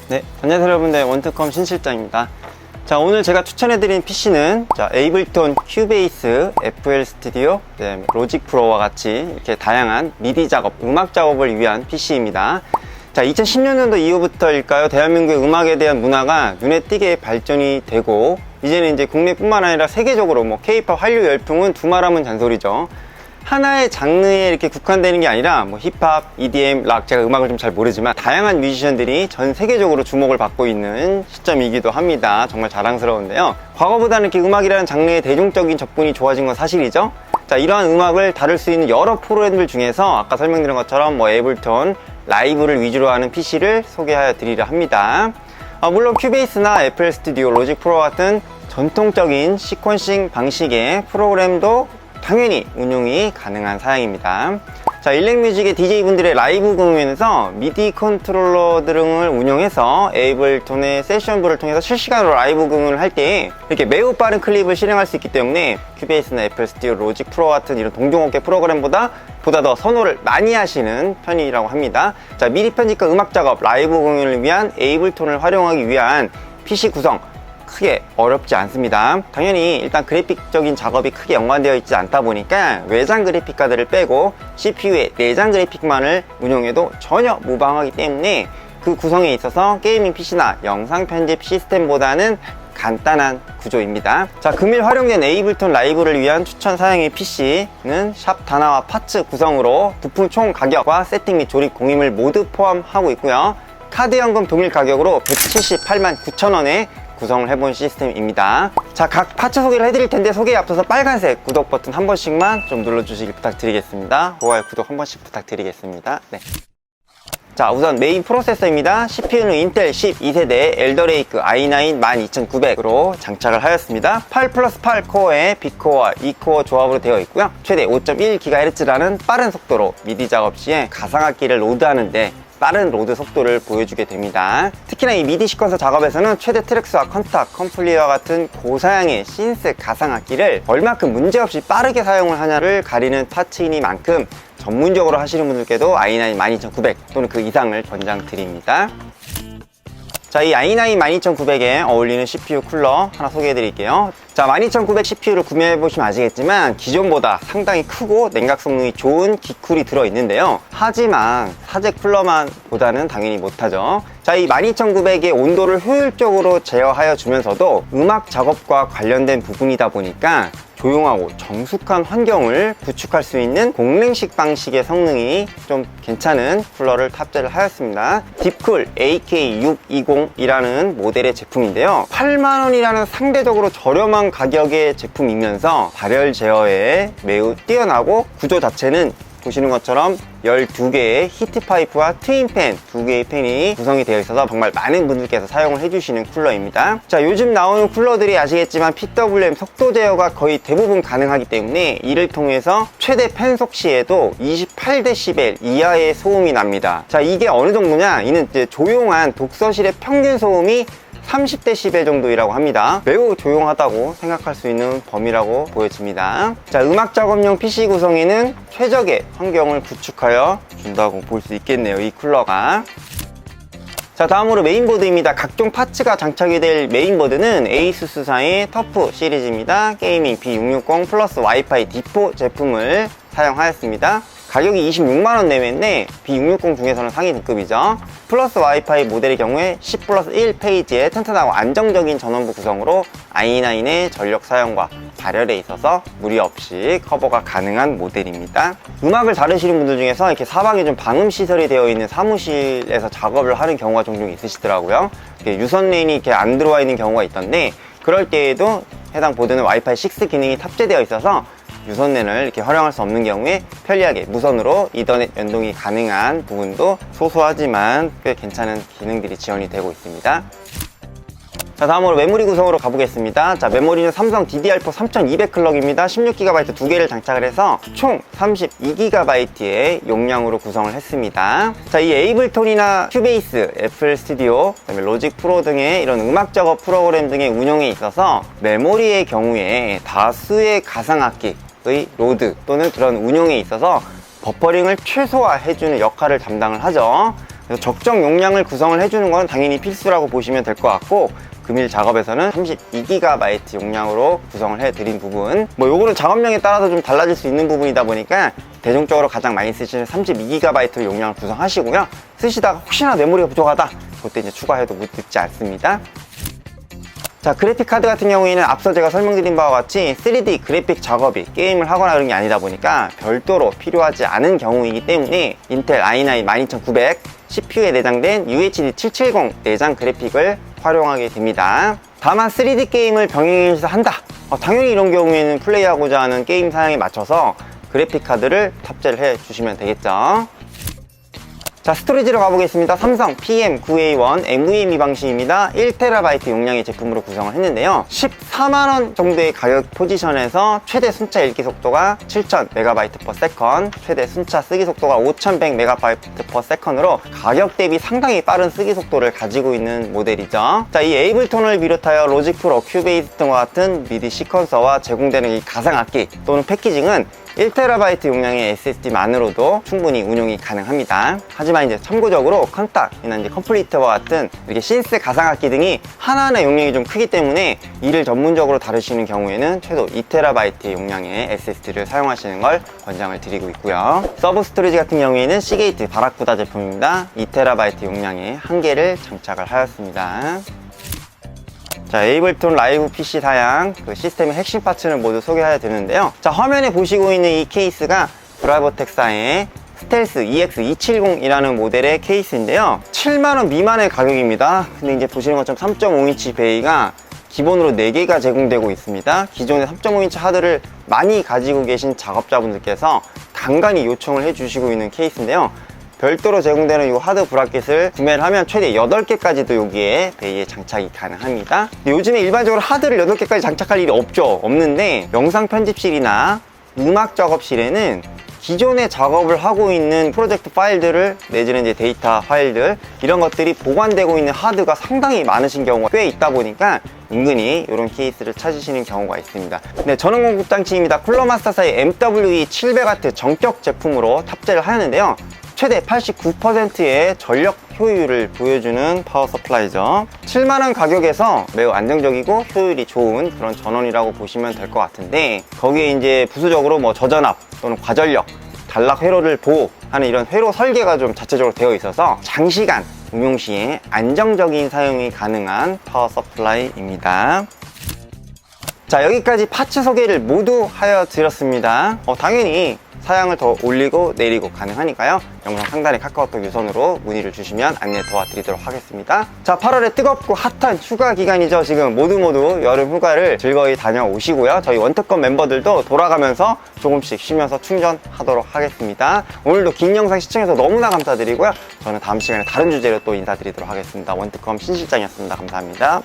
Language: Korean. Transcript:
네, 안녕하세요 여러분들, 원투컴 신실장입니다. 자, 오늘 제가 추천해드린 PC는 에이블톤 큐베이스, FL 스튜디오, 로직 프로와 같이 이렇게 다양한 미디 작업, 음악 작업을 위한 PC입니다. 자, 2010년도 이후부터일까요? 대한민국의 음악에 대한 문화가 눈에 띄게 발전이 되고, 이제는 이제 국내뿐만 아니라 세계적으로 K-팝, 한류 열풍은 두말하면 잔소리죠. 하나의 장르에 이렇게 국한되는 게 아니라 힙합, EDM, 락, 제가 음악을 좀 잘 모르지만 다양한 뮤지션들이 전 세계적으로 주목을 받고 있는 시점이기도 합니다. 정말 자랑스러운데요. 과거보다는 이렇게 음악이라는 장르의 대중적인 접근이 좋아진 건 사실이죠. 자, 이러한 음악을 다룰 수 있는 여러 프로그램들 중에서 아까 설명드린 것처럼 에이블톤 라이브를 위주로 하는 PC를 소개하여 드리려 합니다. 물론 큐베이스나 FL 스튜디오, 로직 프로 같은 전통적인 시퀀싱 방식의 프로그램도 당연히 운용이 가능한 사양입니다. 자, 일렉뮤직의 DJ분들의 라이브 공연에서 미디 컨트롤러 등을 운영해서 에이블톤의 세션부를 통해서 실시간으로 라이브 공연을 할 때 이렇게 매우 빠른 클립을 실행할 수 있기 때문에 큐베이스나 FL 스튜디오, 로직 프로 같은 이런 동종업계 프로그램보다 더 선호를 많이 하시는 편이라고 합니다. 자, 미디 편집과 음악 작업, 라이브 공연을 위한 에이블톤을 활용하기 위한 PC 구성 크게 어렵지 않습니다. 당연히 일단 그래픽적인 작업이 크게 연관되어 있지 않다 보니까 외장 그래픽 카드를 빼고 CPU에 내장 그래픽만을 운용해도 전혀 무방하기 때문에 그 구성에 있어서 게이밍 PC나 영상 편집 시스템보다는 간단한 구조입니다. 자, 금일 활용된 에이블톤 라이브를 위한 추천 사양의 PC는 샵 다나와 파츠 구성으로 부품 총 가격과 세팅 및 조립 공임을 모두 포함하고 있고요. 카드 연금 동일 가격으로 178만 9천원에 구성을 해본 시스템입니다. 자, 각 파츠 소개를 해드릴 텐데 소개에 앞서서 빨간색 구독 버튼 한 번씩만 좀 눌러주시길 부탁드리겠습니다. 좋아요, 구독 한 번씩 부탁드리겠습니다. 네. 자, 우선 메인 프로세서입니다. CPU는 인텔 12세대 엘더레이크 i9 12900으로 장착을 하였습니다. 8+8 코어의 B코어와 E코어 조합으로 되어 있고요. 최대 5.1GHz라는 빠른 속도로 미디 작업 시에 가상악기를 로드하는데 빠른 로드 속도를 보여주게 됩니다. 특히나 이 미디 시퀀서 작업에서는 최대 트랙스와 컨탁, 컴플리와 같은 고사양의 신스 가상악기를 얼마큼 문제없이 빠르게 사용을 하냐를 가리는 파츠이니만큼 전문적으로 하시는 분들께도 i9 12900 또는 그 이상을 권장드립니다. 자, 이 i9 12900에 어울리는 CPU 쿨러 하나 소개해 드릴게요. 자, 12900 CPU를 구매해 보시면 아시겠지만 기존보다 상당히 크고 냉각 성능이 좋은 기쿨이 들어있는데요. 하지만 사제 쿨러만 보다는 당연히 못하죠. 자, 이 12900의 온도를 효율적으로 제어하여 주면서도 음악 작업과 관련된 부분이다 보니까 조용하고 정숙한 환경을 구축할 수 있는 공랭식 방식의 성능이 좀 괜찮은 쿨러를 탑재를 하였습니다. 딥쿨 AK620이라는 모델의 제품인데요. 8만원이라는 상대적으로 저렴한 가격의 제품이면서 발열 제어에 매우 뛰어나고 구조 자체는 보시는 것처럼 12개의 히트파이프와 트윈팬 2개의 팬이 구성이 되어 있어서 정말 많은 분들께서 사용을 해주시는 쿨러입니다. 자, 요즘 나오는 쿨러들이 아시겠지만 PWM 속도 제어가 거의 대부분 가능하기 때문에 이를 통해서 최대 팬속 시에도 28dB 이하의 소음이 납니다. 자, 이게 어느 정도냐? 이는 이제 조용한 독서실의 평균 소음이 30dB 정도이라고 합니다. 매우 조용하다고 생각할 수 있는 범위라고 보여집니다. 자, 음악 작업용 PC 구성에는 최적의 환경을 구축하여 준다고 볼 수 있겠네요, 이 쿨러가. 자, 다음으로 메인보드입니다. 각종 파츠가 장착이 될 메인보드는 에이수스사의 터프 시리즈입니다. 게이밍 B660 플러스 와이파이 D4 제품을 사용하였습니다. 가격이 26만원 내외인데 B660 중에서는 상위 등급이죠. 플러스 와이파이 모델의 경우에 10+1 페이지의 튼튼하고 안정적인 전원부 구성으로 i9의 전력 사용과 발열에 있어서 무리 없이 커버가 가능한 모델입니다. 음악을 다루시는 분들 중에서 이렇게 사방에 좀 방음 시설이 되어 있는 사무실에서 작업을 하는 경우가 종종 있으시더라고요. 유선 랜이 이렇게 안 들어와 있는 경우가 있던데 그럴 때에도 해당 보드는 와이파이 6 기능이 탑재되어 있어서 유선랜을 이렇게 활용할 수 없는 경우에 편리하게 무선으로 이더넷 연동이 가능한 부분도 소소하지만 꽤 괜찮은 기능들이 지원이 되고 있습니다. 자, 다음으로 메모리 구성으로 가보겠습니다. 자, 메모리는 삼성 DDR4 3200 클럭입니다. 16GB 2개를 장착을 해서 총 32GB의 용량으로 구성을 했습니다. 자, 이 에이블톤이나 큐베이스, FL 스튜디오, 그다음에 로직 프로 등의 이런 음악 작업 프로그램 등의 운용에 있어서 메모리의 경우에 다수의 가상악기 로드 또는 그런 운용에 있어서 버퍼링을 최소화해주는 역할을 담당을 하죠. 그래서 적정 용량을 구성을 해주는 건 당연히 필수라고 보시면 될 것 같고, 금일 작업에서는 32GB 용량으로 구성을 해드린 부분, 뭐 요거는 작업량에 따라서 좀 달라질 수 있는 부분이다 보니까 대중적으로 가장 많이 쓰시는 32GB 용량을 구성하시고요. 쓰시다가 혹시나 메모리가 부족하다, 그때 이제 추가해도 늦지 않습니다. 자, 그래픽 카드 같은 경우에는 앞서 제가 설명드린 바와 같이 3D 그래픽 작업이 게임을 하거나 그런 게 아니다 보니까 별도로 필요하지 않은 경우이기 때문에 인텔 i9 12900 CPU에 내장된 UHD 770 내장 그래픽을 활용하게 됩니다. 다만 3D 게임을 병행해서 한다, 당연히 이런 경우에는 플레이하고자 하는 게임 사양에 맞춰서 그래픽 카드를 탑재를 해 주시면 되겠죠. 자, 스토리지로 가보겠습니다. 삼성 PM9A1 NVMe 방식입니다. 1TB 용량의 제품으로 구성을 했는데요. 14만원 정도의 가격 포지션에서 최대 순차 읽기 속도가 7000MB/s, 최대 순차 쓰기 속도가 5100MB/s으로 가격 대비 상당히 빠른 쓰기 속도를 가지고 있는 모델이죠. 자, 이 에이블톤을 비롯하여 로직 프로, 큐베이스 등과 같은 미디 시퀀서와 제공되는 이 가상악기 또는 패키징은 1TB 용량의 SSD만으로도 충분히 운용이 가능합니다. 하지만 이제 참고적으로 컨탁이나 이제 컴플리트와 같은 이렇게 신스 가상악기 등이 하나하나 용량이 좀 크기 때문에 이를 전문적으로 다루시는 경우에는 최소 2TB 용량의 SSD를 사용하시는 걸 권장을 드리고 있고요. 서브 스토리지 같은 경우에는 시게이트 바라쿠다 제품입니다. 2TB 용량의 한 개를 장착을 하였습니다. 자, 에이블톤 라이브 PC 사양 그 시스템의 핵심 파츠는 모두 소개해야 되는데요. 자, 화면에 보시고 있는 이 케이스가 브라보텍사의 스텔스 EX270이라는 모델의 케이스인데요. 7만원 미만의 가격입니다. 근데 이제 보시는 것처럼 3.5인치 베이가 기본으로 4개가 제공되고 있습니다. 기존의 3.5인치 하드를 많이 가지고 계신 작업자분들께서 간간히 요청을 해주시고 있는 케이스인데요. 별도로 제공되는 이 하드 브라켓을 구매를 하면 최대 8개까지도 여기에 베이에 장착이 가능합니다. 요즘에 일반적으로 하드를 8개까지 장착할 일이 없는데 영상 편집실이나 음악 작업실에는 기존에 작업을 하고 있는 프로젝트 파일들을 내지는 이제 데이터 파일들 이런 것들이 보관되고 있는 하드가 상당히 많으신 경우가 꽤 있다 보니까 은근히 이런 케이스를 찾으시는 경우가 있습니다. 네, 전원 공급 장치입니다. 쿨러마스터사의 MWE700W 정격 제품으로 탑재를 하였는데요. 최대 89%의 전력 효율을 보여주는 파워 서플라이죠. 7만원 가격에서 매우 안정적이고 효율이 좋은 그런 전원이라고 보시면 될 것 같은데, 거기에 이제 부수적으로 뭐 저전압 또는 과전력, 단락 회로를 보호하는 이런 회로 설계가 좀 자체적으로 되어 있어서 장시간 운용 시에 안정적인 사용이 가능한 파워 서플라이입니다. 자, 여기까지 파츠 소개를 모두 하여 드렸습니다. 당연히 사양을 더 올리고 내리고 가능하니까요. 영상 상단의 카카오톡 유선으로 문의를 주시면 안내 도와드리도록 하겠습니다. 자, 8월에 뜨겁고 핫한 휴가 기간이죠. 지금 모두 여름 휴가를 즐거이 다녀오시고요. 저희 원특권 멤버들도 돌아가면서 조금씩 쉬면서 충전하도록 하겠습니다. 오늘도 긴 영상 시청해서 너무나 감사드리고요. 저는 다음 시간에 다른 주제로 또 인사드리도록 하겠습니다. 원특권 신실장이었습니다. 감사합니다.